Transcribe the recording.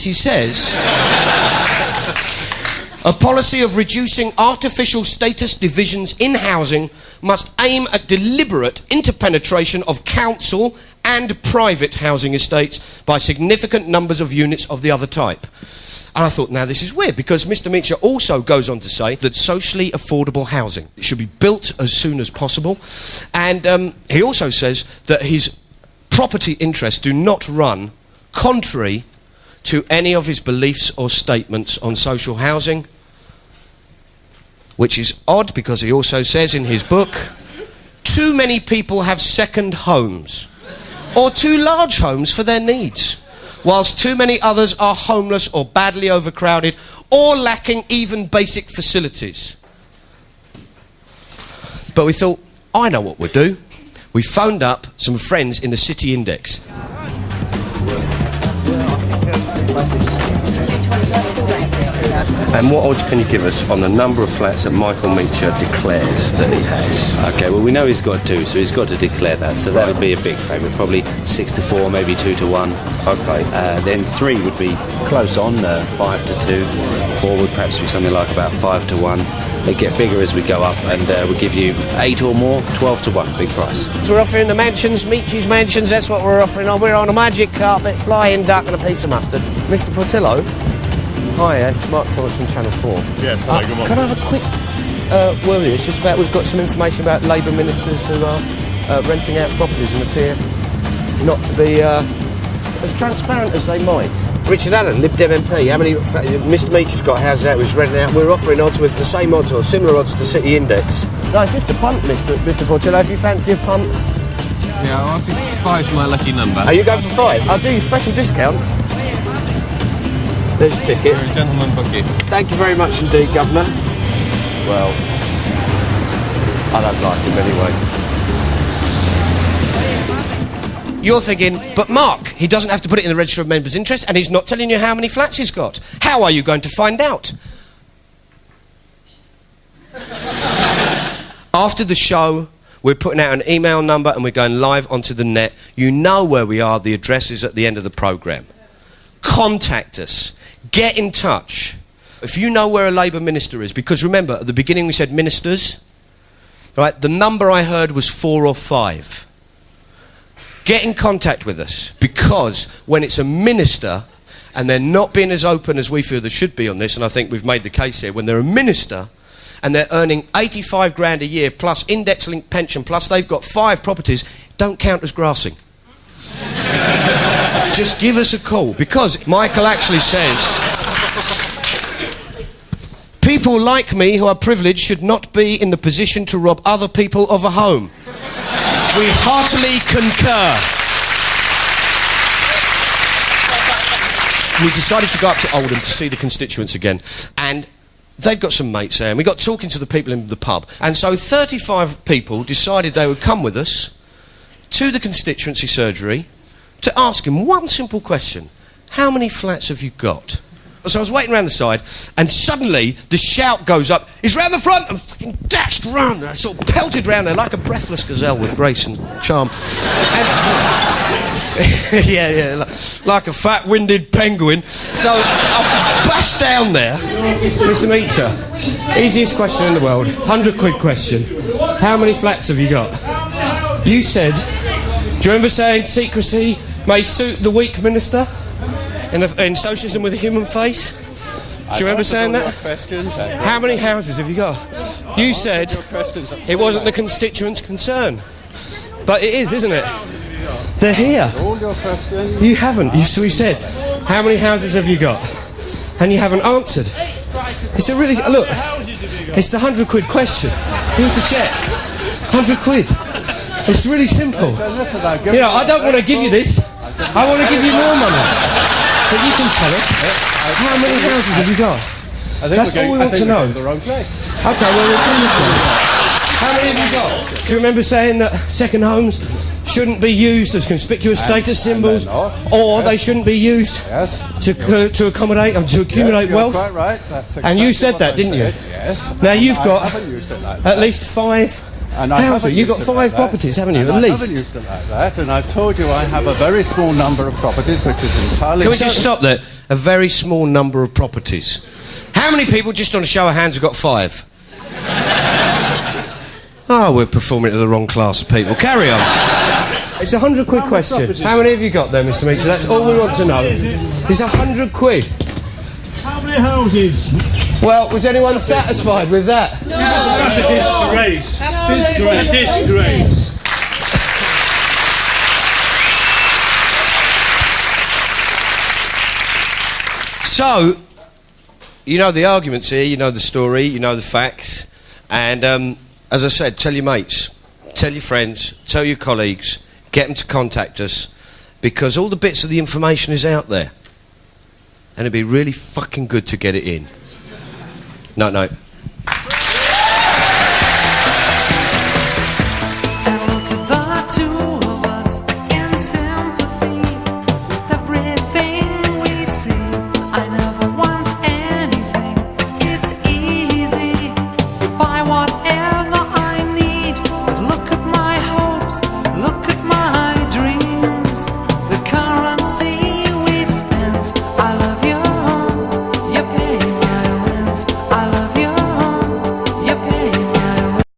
he says... A policy of reducing artificial status divisions in housing must aim at deliberate interpenetration of council and private housing estates by significant numbers of units of the other type. And I thought, now this is weird, because Mr. Meacher also goes on to say that socially affordable housing should be built as soon as possible. And he also says that his property interests do not run contrary to any of his beliefs or statements on social housing, which is odd because he also says in his book, too many people have second homes or too large homes for their needs, whilst too many others are homeless or badly overcrowded or lacking even basic facilities. But we thought, I know what we'll do. We phoned up some friends in the City Index. And what odds can you give us on the number of flats that Michael Meacher declares that he has? Okay, well, we know he's got 2, so he's got to declare that. So that'll be a big favourite, probably 6-4, maybe 2-1. Okay. Then 3 would be close on, 5-2. 4 would perhaps be something like about 5-1. They get bigger as we go up, and we'll give you 8 or more, 12-1, big price. So we're offering the mansions, Meacher's mansions, that's what we're offering on. We're on a magic carpet, flying duck and a piece of mustard. Mr. Portillo? Hi, it's Mark Thomas from Channel 4. Yes, hi, good morning. Can I have a quick word with you? It's just about, we've got some information about Labour ministers who are renting out properties and appear not to be as transparent as they might. Richard Allen, Lib Dem MP, how many... Mr. Meacher's got houses out, he's renting out. We're offering odds with the same odds or similar odds to City Index. No, it's just a punt, Mr. Portillo, if you fancy a punt. Yeah, well, I think 5's my lucky number. Are you going for 5? I'll do you a special discount. There's a ticket. You're a gentleman bookie. Thank you very much indeed, Governor. Well, I don't like him anyway. You're thinking, but Mark, he doesn't have to put it in the register of members' interest and he's not telling you how many flats he's got. How are you going to find out? After the show, we're putting out an email number and we're going live onto the net. You know where we are. The address is at the end of the programme. Contact us. Get in touch. If you know where a Labour minister is, because remember, at the beginning we said ministers, right? The number I heard was 4 or 5. Get in contact with us, because when it's a minister, and they're not being as open as we feel they should be on this, and I think we've made the case here, when they're a minister, and they're earning 85 grand a year, plus index-linked pension, plus they've got 5 properties, don't count as grassing. Just give us a call, because Michael actually says people like me who are privileged should not be in the position to rob other people of a home. We heartily concur. We decided to go up to Oldham to see the constituents again, and they'd got some mates there, and we got talking to the people in the pub, and so 35 people decided they would come with us to the constituency surgery to ask him one simple question. How many flats have you got? So I was waiting around the side, and suddenly the shout goes up, he's round the front, and fucking dashed round, and I sort of pelted round there like a breathless gazelle with grace and charm. And yeah, like a fat-winded penguin. So I bashed down there. Mr. Meacher, easiest question in the world, 100 quid question. How many flats have you got? You said, do you remember saying secrecy may suit the weak minister in socialism with a human face? Do you remember saying that? How many houses have you got? You said it wasn't the constituents' concern. But it is, isn't it? They're here. All your questions. You haven't. So we said, how many houses have you got? And you haven't answered. It's a really... Look, it's the 100 quid question. Here's the cheque. 100 quid. It's really simple. You know, I don't want to give you this. I want to give you more money. But you can tell us, how many houses have you got? That's all we want to know. Okay, well, we'll come this one. How many have you got? Do you remember saying that second homes shouldn't be used as conspicuous status symbols, or they shouldn't be used to accommodate and to accumulate wealth? Quite right. And you said that, didn't you? Yes. Now you've got at least 5 And I How's it? haven't You've got used it 5 like that. properties, haven't you, And at I least? haven't used it like that, and I've told you I have a very small number of properties, which is entirely... Can we just stop there? A very small number of properties. How many people, just on a show of hands, have got 5? Oh, we're performing to the wrong class of people. Carry on. It's a 100 quid question. How many have you got there, Mr. Meacher? That's all we want to know. It's 100 quid. How many houses? Well, was anyone satisfied with that? That's a disgrace. A disgrace. So, you know the arguments here, you know the story, you know the facts, and as I said, tell your mates, tell your friends, tell your colleagues, get them to contact us, because all the bits of the information is out there, and it'd be really fucking good to get it in. No. Whatever